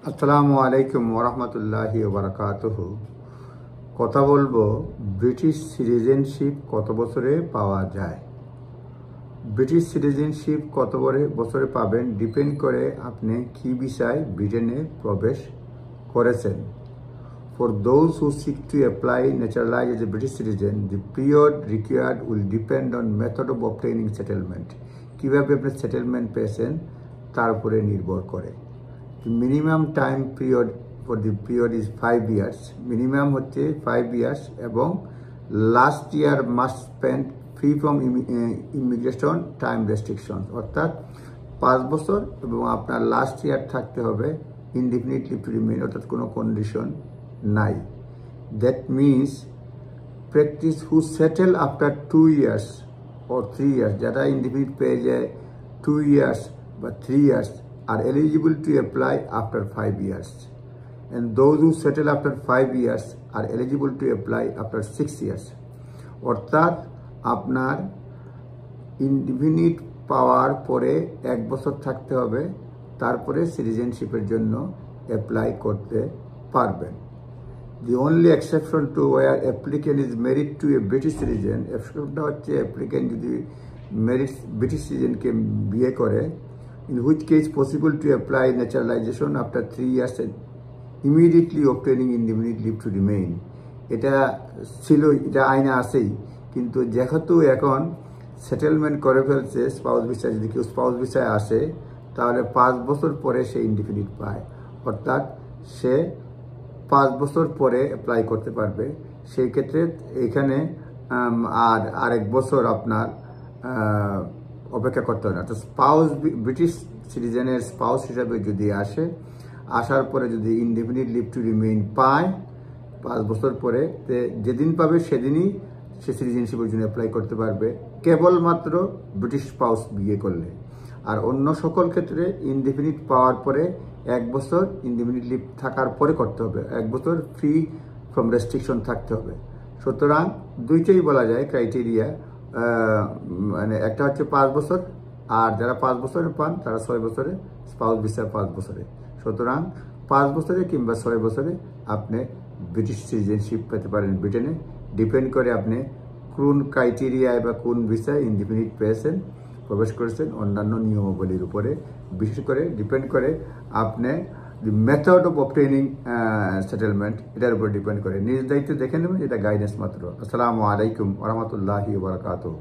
আসসালামু আলাইকুম ওরহমতুল্লাহি ওবারাকাতুহু। কথা বলবো ব্রিটিশ সিটিজেনশিপ কত বছরে পাওয়া যায়। ব্রিটিশ সিটিজেনশিপ কত বছরে পাবেন ডিপেন্ড করে আপনি কি ভিসায় ব্রিটেনে প্রবেশ করেছেন। For those who seek to apply naturalize as a British citizen, the period required will depend on method of obtaining settlement. কিভাবে আপনি সেটেলমেন্ট পেয়েছেন তার উপরে নির্ভর করে। The minimum time period for the period is 5 years. Minimum হচ্ছে 5 years এবং last year must spend free from immigration time restrictions, অর্থাৎ 5 বছর এবং আপনার লাস্ট ইয়ার থাকতে হবে ইনডিফিনিটলি টু রিমেইন, অর্থাৎ কোনো কন্ডিশন নাই। That means practice who settle after 2 years or 3 years, যারা ইনডিফিনিট পেয়ে যায় 2 years বা 3 years are eligible to apply after 5 years, and those who settle after 5 years are eligible to apply after 6 years. অর্থাৎ আপনার indefinite পাওয়ার পরে 1 বছর থাকতে হবে, তারপরে সিটিজেনশিপের জন্য অ্যাপ্লাই করতে পারবেন। The only exception to where applicant is married to a British citizen, exceptionটা হচ্ছে applicant যদি British citizenকে বিয়ে করে, in which case possible to apply naturalization after 3 years and immediately obtaining indefinite leave to remain. এটা ছিল, এটা আইনে আছেই, কিন্তু যেহেতু এখন সেটেলমেন্ট করে ফেলছে স্পাউস ভিসায়, যদি কেউ স্পাউস ভিসায় আসে তাহলে 5 বছর পরে সে ইনডিফিনিট পায়, অর্থাৎ সে 5 বছর পরে অ্যাপ্লাই করতে পারবে। সেই ক্ষেত্রে এখানে আর 1 বছর আপনার অপেক্ষা করতে হবে না। তো স্পাউস ব্রিটিশ সিটিজেনের স্পাউস হিসাবে যদি আসার পরে যদি ইনডিফিনিট লিভ টু রিমেইন পায় 5 বছর পরে, যেদিন পাবে সেদিনই সে সিটিজেনশিপের জন্য অ্যাপ্লাই করতে পারবে, কেবলমাত্র ব্রিটিশ স্পাউস বিয়ে করলে। আর অন্য সকল ক্ষেত্রে ইনডিফিনিট পাওয়ার পরে 1 বছর ইনডিফিনিট লিভ থাকার পরে করতে হবে, 1 বছর ফ্রি ফ্রম রেস্ট্রিকশন থাকতে হবে। সুতরাং দুইটাই বলা যায় ক্রাইটেরিয়া, মানে একটা হচ্ছে 5 বছর, আর যারা 5 বছরে পান তারা 6 বছরে, স্পাউস ভিসা 5 বছরে। সুতরাং 5 বছরে কিংবা 6 বছরে আপনি ব্রিটিশ সিটিজেনশিপ পেতে পারেন ব্রিটেনে। ডিপেন্ড করে আপনি কোন ক্রাইটেরিয়ায় বা কোন ভিসায় ইনডিফিনিট পেয়েছেন, প্রবেশ করেছেন, অন্যান্য নিয়মাবলীর উপরে বিশেষ করে ডিপেন্ড করে আপনি দি মেথড অফ অবটেইনিং সেটেলমেন্ট, এটার উপর ডিপেন্ড করে। নিজ দায়িত্বে দেখে নেবেন, এটা গাইডেন্স মাত্র। আসসালামু আলাইকুম ওরহমতুল্লাহি ওয়া বারাকাতুহু।